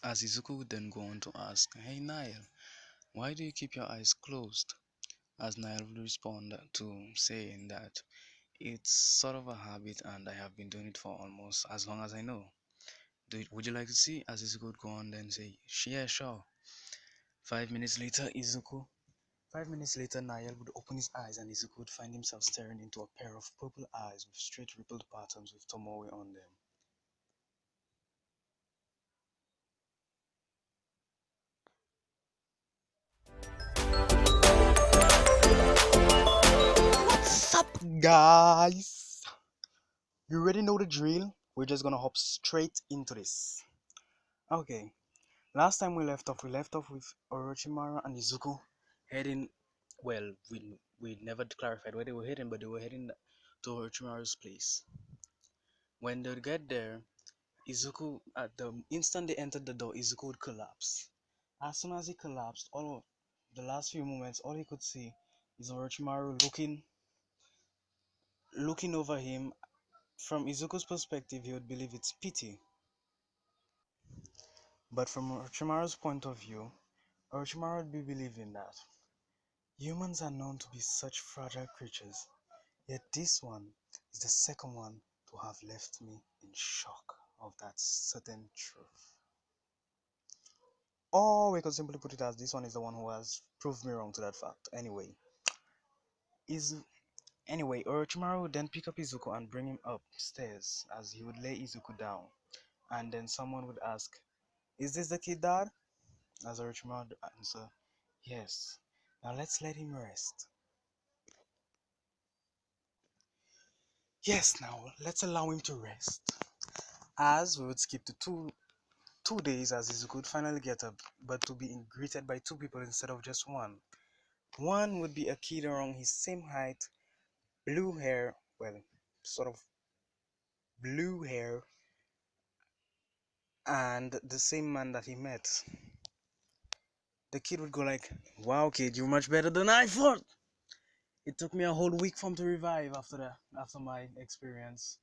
As Izuku would then go on to ask, "Hey Niall, why do you keep your eyes closed?" As Niall would respond to saying that it's sort of a habit and I have been doing it for almost as long as I know. Would you like to see? As Izuku would go on then say, "Yeah, sure." 5 minutes later, 5 minutes later, Niall would open his eyes and Izuku would find himself staring into a pair of purple eyes with straight rippled patterns with Tomoe on them. What's up, guys? You already know the drill. We're just gonna hop straight into this. Okay, last time we left off with Orochimaru and Izuku heading. Well, we never clarified where they were heading, but they were heading to Orochimaru's place. When they get there, Izuku, at the instant they entered the door, Izuku would collapse. As soon as he collapsed, all of the last few moments, all he could see is Orochimaru looking over him. From Izuku's perspective, he would believe it's pity. But from Orochimaru's point of view, Orochimaru would be believing that humans are known to be such fragile creatures, yet this one is the second one to have left me in shock of that certain truth. Or we could simply put it as this one is the one who has proved me wrong to that fact. Is Orochimaru would then pick up Izuku and bring him upstairs as he would lay Izuku down. And then someone would ask, "Is this the kid, Dad?" As Orochimaru would answer, "Yes. Now let's let him rest." Yes, now let's allow him to rest. As we would skip to two days as Izuku would finally get up, but to be greeted by two people instead of just one. One would be a kid around his same height, blue hair, well, sort of blue hair, and the same man that he met. The kid would go like, "Wow, kid, you're much better than I thought. It took me a whole week for him to revive after my experience."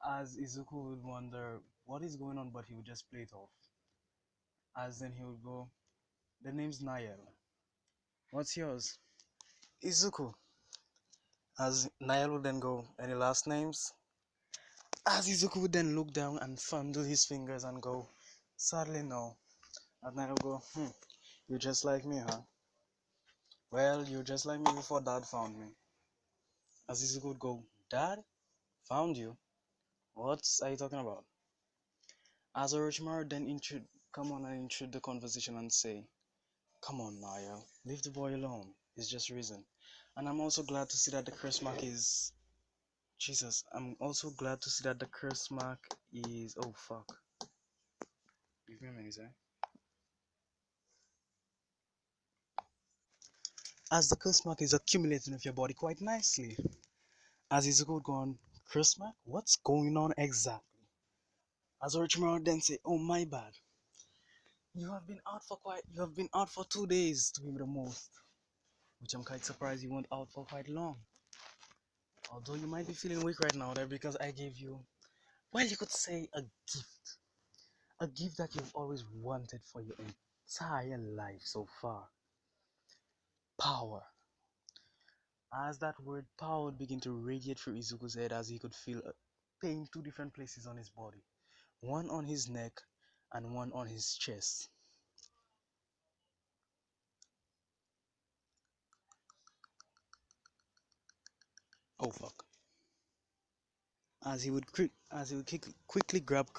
As Izuku would wonder what is going on, but he would just play it off. As then he would go, "The name's Niall. What's yours?" "Izuku." As Niall would then go, "Any last names?" As Izuku would then look down and fondle his fingers and go, "Sadly, no." And Niall would go, "You're just like me, huh? Well, you're just like me before Dad found me." As Izuku would go, "Dad? Found you? What are you talking about?" As Orochimaru then come on and intrude the conversation and say, "Come on, Niall, leave the boy alone. He's just reason." And I'm also glad to see that the curse mark is... Jesus, I'm also glad to see that the curse mark is... Oh, fuck. Give me a minute, eh? As the curse mark is accumulating with your body quite nicely. As Izuku would go on, "Curse mark? What's going on exactly?" As Orochimaru then say, "Oh, my bad. You have been out for 2 days to be the most." Which I'm quite surprised you weren't out for quite long. Although you might be feeling weak right now there because I gave you, well, you could say a gift. A gift that you've always wanted for your entire life so far. Power. As that word power would begin to radiate through Izuku's head as he could feel a pain 2 different places on his body. One on his neck and one on his chest. Oh fuck. Quickly grab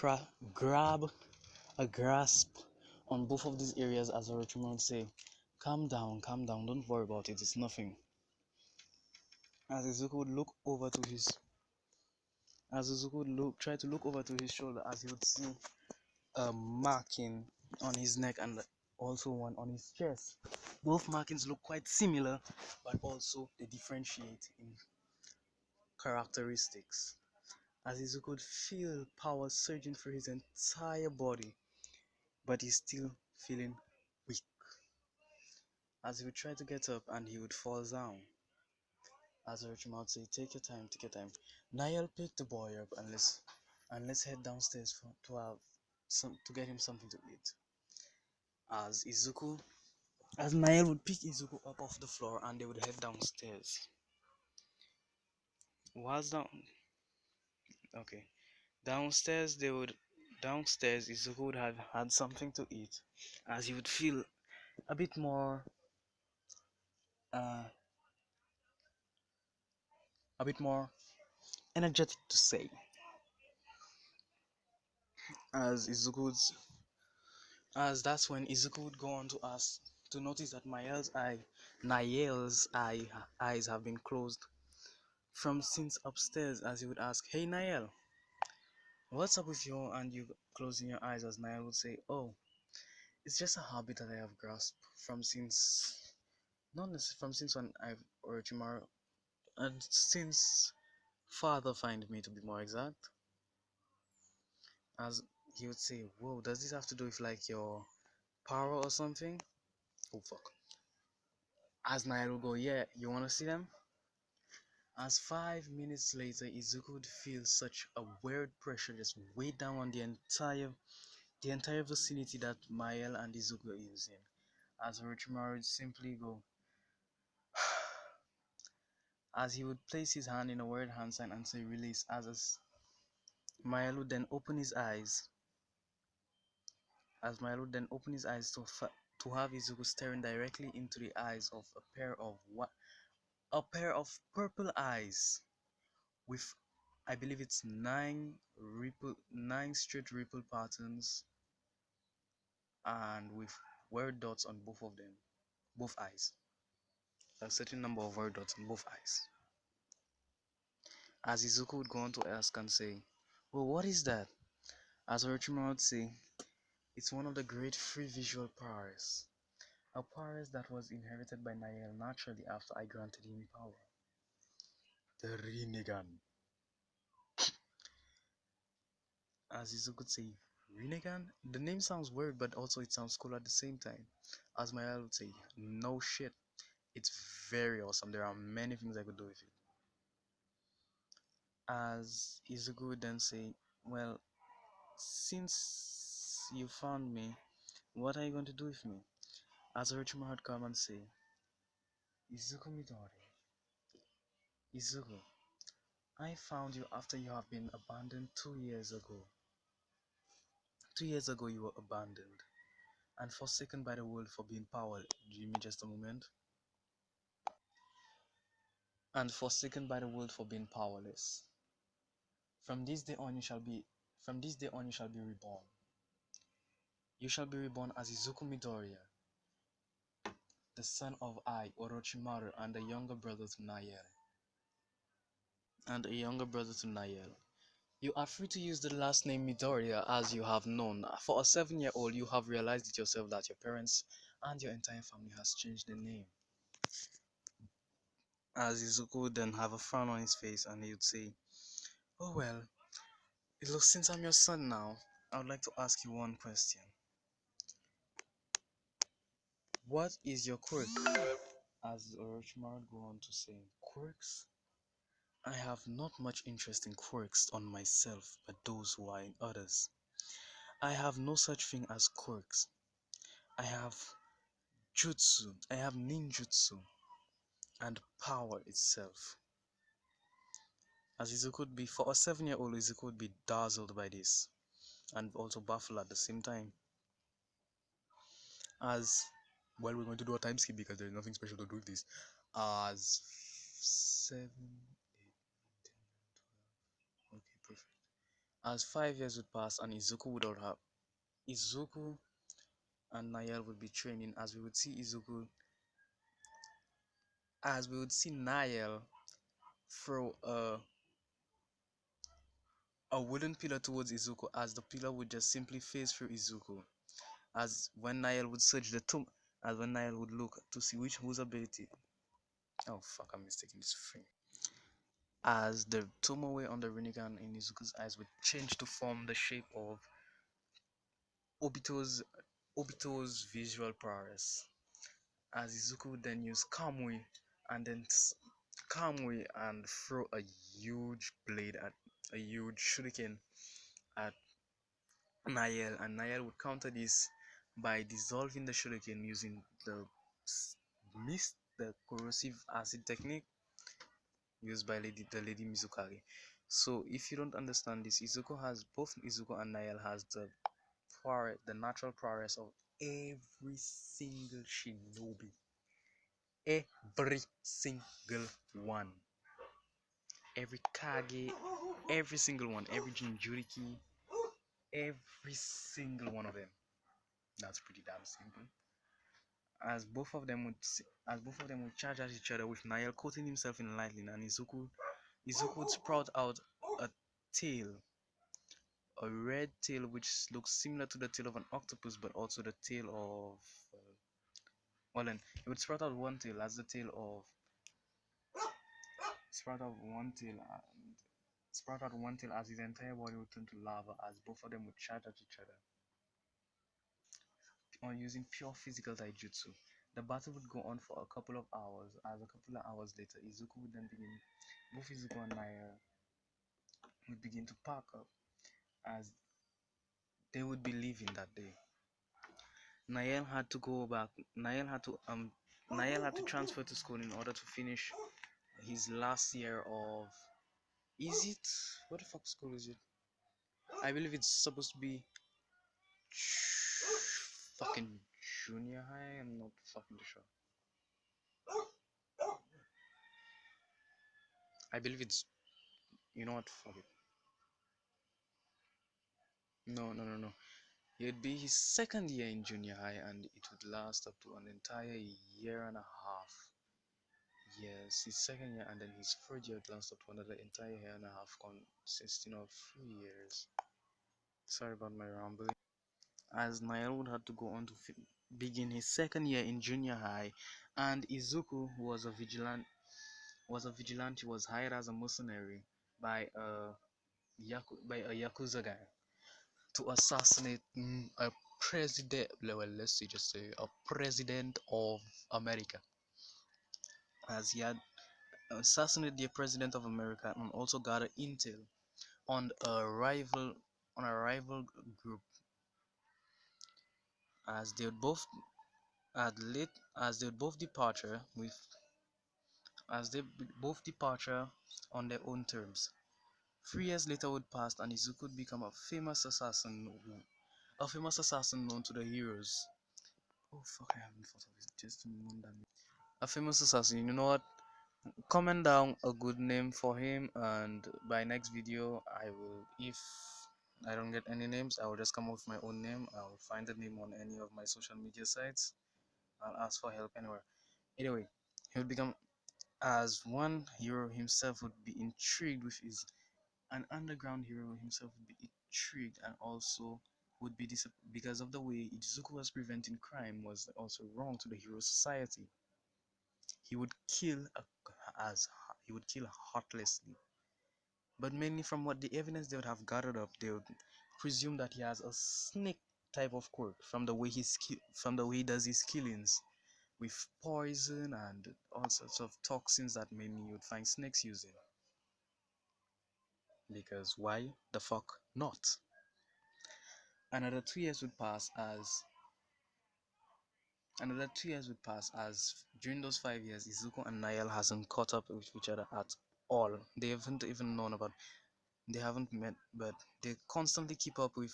a grasp on both of these areas as Orochimaru would say, calm down, don't worry about it, it's nothing." As Izuku would look over to his as Izuku would try to look over to his shoulder as he would see a marking on his neck and also one on his chest. Both markings look quite similar, but also they differentiate in characteristics. As Izuku could feel power surging through his entire body, but he's still feeling weak. As he would try to get up and he would fall down. As Orochimaru would say, take your time, take your time. Niall, pick the boy up and let's head downstairs get him something to eat. As Izuku, as Nael would pick Izuku up off the floor and they would head downstairs. Was down okay. Downstairs they would downstairs Izuku would have had something to eat, as he would feel a bit more uh a bit more energetic to say. As Izuku's as that's when Izuku would go on to ask to notice that Nael's eyes have been closed from since upstairs, as he would ask, "Hey Nael, what's up with you?" And you closing your eyes, as Nael would say, "Oh, it's just a habit that I have grasped from since not necessarily from since when I've Orochimaru and since father find me, to be more exact." As he would say, "Whoa, does this have to do with like your power or something?" Oh fuck. As Nael would go, "Yeah, you wanna see them?" As 5 minutes later, Izuku would feel such a weird pressure just weigh down on the entire vicinity that Mael and Izuku is in. As Orochimaru would simply go, as he would place his hand in a weird hand sign and say release, Mael would then open his eyes, to have Izuku staring directly into the eyes of a pair of purple eyes with, I believe it's nine straight ripple patterns, and with word dots on both of them, both eyes. A certain number of word dots on both eyes. As Izuku would go on to ask and say, "Well, what is that?" As Orochimaru would say, "It's one of the great free visual powers. A power that was inherited by Nael naturally after I granted him power. The Rinnegan." As Izuku would say, "Rinnegan? The name sounds weird, but also it sounds cool at the same time." As Nael would say, "No shit. It's very awesome. There are many things I could do with it." As Izuku would then say, "Well, since you found me, what are you going to do with me?" As Orochimaru would come and say, "Izuku Midori, Izuku, I found you after you have been abandoned 2 years ago. 2 years ago you were abandoned and forsaken by the world for being powerless." Give me just a moment. "And forsaken by the world for being powerless. From this day on you shall be from this day on you shall be reborn. You shall be reborn as Izuku Midoriya, the son of Orochimaru, and a younger brother to Nael. You are free to use the last name Midoriya as you have known. For a 7-year-old, you have realized it yourself that your parents and your entire family has changed their name." As Izuku would then have a frown on his face and he would say, "Oh well, it looks since I'm your son now, I would like to ask you one question. What is your quirk?" As Orochimaru would go on to say, "Quirks? I have not much interest in quirks on myself, but those who are in others. I have no such thing as quirks. I have I have ninjutsu, and power itself." As Izuku would be, for a 7-year-old, Izuku would be dazzled by this, and also baffled at the same time. As well, we're going to do a time skip because there's nothing special to do with this. As 7, 8, 10, 12. Okay, perfect. As 5 years would pass, and Izuku and Nael would be training, as we would see Nael throw a wooden pillar towards Izuku, as the pillar would just simply phase through Izuku. As when Nael would search the tomb, as when Nael would look to see whose ability. Oh fuck, I'm mistaking this frame. As the Tomoe on the Rinnegan in Izuku's eyes would change to form the shape of Obito's visual prowess. As Izuku would then use Kamui and throw a huge blade at a huge shuriken at Nael, and Nael would counter this by dissolving the sugarcane using s- the corrosive acid technique used by the Lady Mizukari. So if you don't understand this, both Izuku and Nael has the natural prowess of every single shinobi. Every single one. Every Kage, every single one, every Jinjuriki, every single one of them. That's pretty damn simple. As both of them would charge at each other with Nael coating himself in lightning, and Izuku would sprout out a tail, a red tail which looks similar to the tail of an octopus, but also the tail of well then he would sprout out one tail as the tail of sprout out one tail and sprout out one tail as his entire body would turn to lava as both of them would charge at each other on using pure physical taijutsu. The battle would go on for a couple of hours. As a couple of hours later, both Izuku and Naya would begin to pack up as they would be leaving that day. Nael had to go back. Nael had to transfer to school in order to finish his last year of. Is it? What the fuck school is it? I believe it's supposed to be fucking junior high. I'm not fucking sure. I believe it's. You know what? Fuck it. No, no, no, no. It'd be his second year in junior high, and it would last up to an entire year and a half. Yes, his second year, and then his third year would last up to another entire year and a half, consisting of 3 years. Sorry about my rambling. As Nael would have to go on to begin his second year in junior high, and Izuku was hired as a mercenary by a yakuza guy to assassinate a president. Well, let's see, just say a president of America, as he had assassinated the president of America and also gathered intel on a rival group, as they would both at late as they would both departure with as they both departure on their own terms. 3 years later would pass, and Izuku would become a famous assassin known to the heroes. Oh fuck! I haven't thought of it. Just a moment. A famous assassin. You know what? Comment down a good name for him, and by next video, if I don't get any names, I will just come up with my own name. I will find the name on any of my social media sites. I'll ask for help anywhere. Anyway, he would become as one hero himself would be intrigued with his an underground hero himself would be intrigued and also would be because of the way Izuku was preventing crime was also wrong to the hero society. He would kill as he would kill heartlessly, but mainly from what the evidence they would have gathered up, they would presume that he has a snake type of quirk from the way he does his killings with poison and all sorts of toxins that mainly you would find snakes using. Because why the fuck not? Another 2 years would pass as Another 2 years would pass as during those 5 years, Izuku and Nael hasn't caught up with each other at all. They haven't even known about. They haven't met, but they constantly keep up with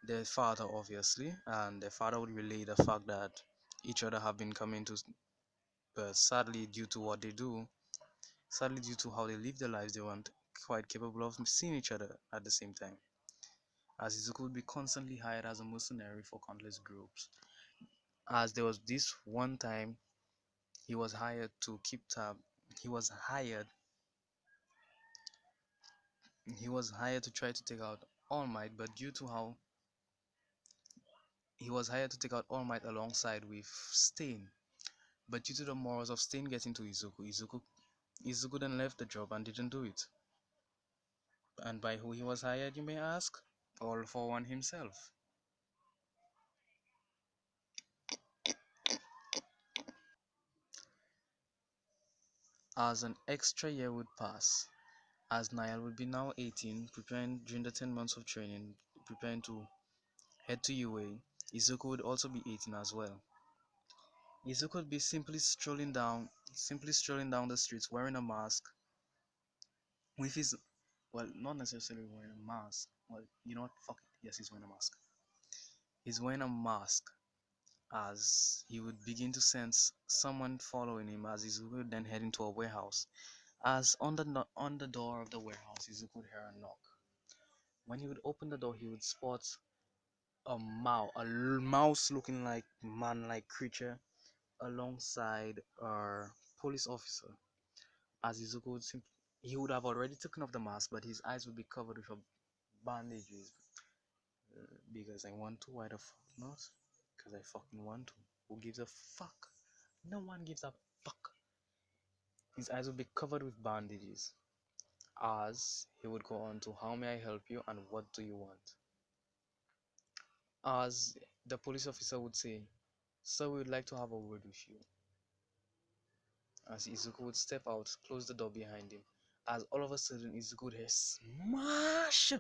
their father, obviously, and their father would relay the fact that each other have been coming to. But sadly, due to how they live their lives, they weren't quite capable of seeing each other at the same time. As Izuku would be constantly hired as a mercenary for countless groups. As there was this one time he was hired to keep tab. He was hired. He was hired to try to take out All Might, but due to how he was hired to take out All Might alongside with Stain, but due to the morals of Stain getting to Izuku then left the job and didn't do it. And by who he was hired, you may ask? All for One himself. As an extra year would pass, as Niall would be now 18, preparing during the 10 months of training, preparing to head to UA. Izuku would also be eaten as well. Izuku would be simply strolling down the streets wearing a mask with his, well, not necessarily wearing a mask. Well, you know what? Fuck it. Yes, he's wearing a mask. He's wearing a mask as he would begin to sense someone following him as Izuku would then head into a warehouse. As on the door of the warehouse, Izuku would hear a knock. When he would open the door, he would spot a mouse looking like man-like creature alongside a police officer. As Izuku would he would have already taken off the mask, but his eyes would be covered with bandages. Because I want to, why the fuck not? Because I fucking want to. Who gives a fuck? No one gives a fuck. His eyes would be covered with bandages. As he would go on to, how may I help you and what do you want? As the police officer would say, sir, we would like to have a word with you. As Izuku would step out, close the door behind him. As all of a sudden Izuku would hear smash!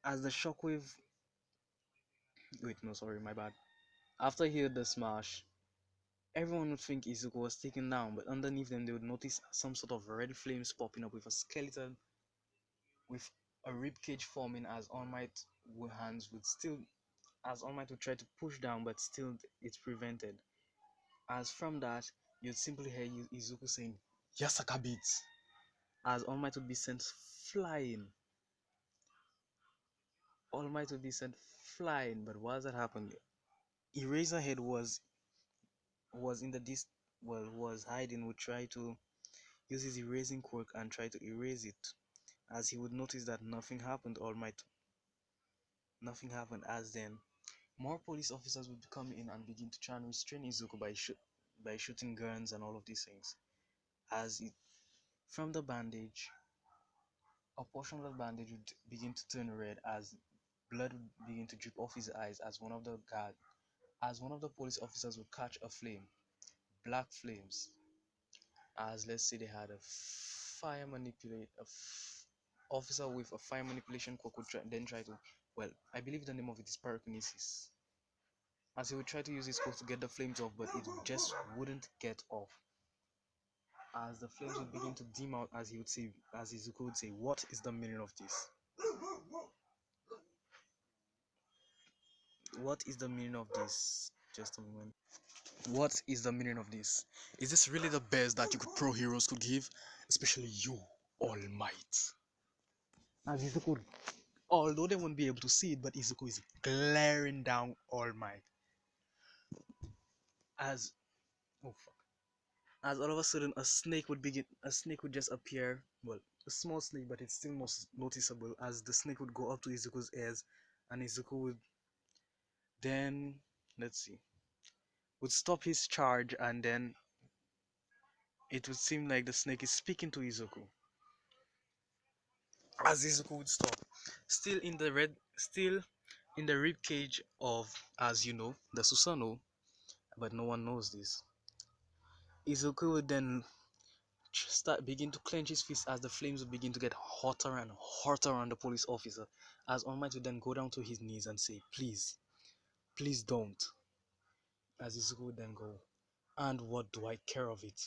As the shockwave... Wait, no, sorry, my bad. After he heard the smash, everyone would think Izuku was taken down, but underneath them they would notice some sort of red flames popping up with a skeleton with a ribcage forming as All Might hands would still, as All Might would try to push down, but still it's prevented. As from that, you'd simply hear Izuku saying, Yasaka beats! As All Might would be sent flying. All Might would be sent flying, but while that happened, Eraserhead was in the was hiding, would try to use his erasing quirk and try to erase it. As he would notice that nothing happened. As then more police officers would come in and begin to try and restrain Izuku by shooting guns and all of these things. As it, from the bandage, a portion of the bandage would begin to turn red as blood would begin to drip off his eyes as one of the police officers would catch a flame, black flames. As let's say they had a fire manipulate officer with a fire manipulation quirk would then try to, well, I believe the name of it is pyrokinesis. As he would try to use his quirk to get the flames off, but it just wouldn't get off. As the flames would begin to dim out, as Izuku would say, what is the meaning of this? What is the meaning of this? Just a moment. What is the meaning of this? Is this really the best that you pro heroes could give? Especially you, All Might. As Izuku, although they won't be able to see it, but Izuku is glaring down All Might. As oh fuck. As all of a sudden a snake would just appear. Well, a small snake, but it's still most noticeable. As the snake would go up to Izuku's ears, and Izuku would then, let's see, would stop his charge, and then it would seem like the snake is speaking to Izuku. As Izuku would stop, still in the rib cage of, as you know, the Susanoo, but no one knows this. Izuku would then begin to clench his fist as the flames would begin to get hotter and hotter on the police officer. As All Might would then go down to his knees and say, "Please, please don't." As Izuku would then go, "And what do I care of it?"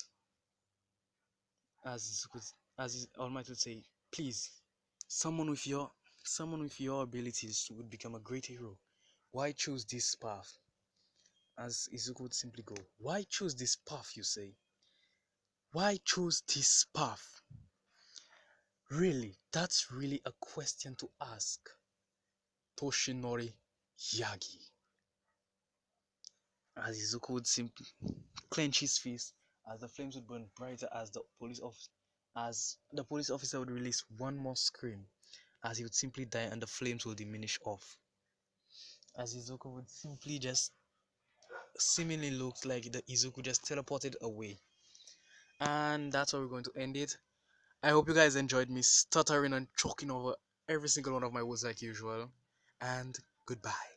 As All Might would say, "Please, someone with your abilities would become a great hero. Why choose this path?" As Izuku would simply go, "Why choose this path, you say? Why choose this path? Really, that's really a question to ask." Toshinori Yagi. As Izuku would simply clench his fist as the flames would burn brighter as the police officer would release one more scream as he would simply die and the flames will diminish off. As Izuku would simply just seemingly looked like the Izuku just teleported away. And that's how we're going to end it. I hope you guys enjoyed me stuttering and choking over every single one of my words like usual. And goodbye.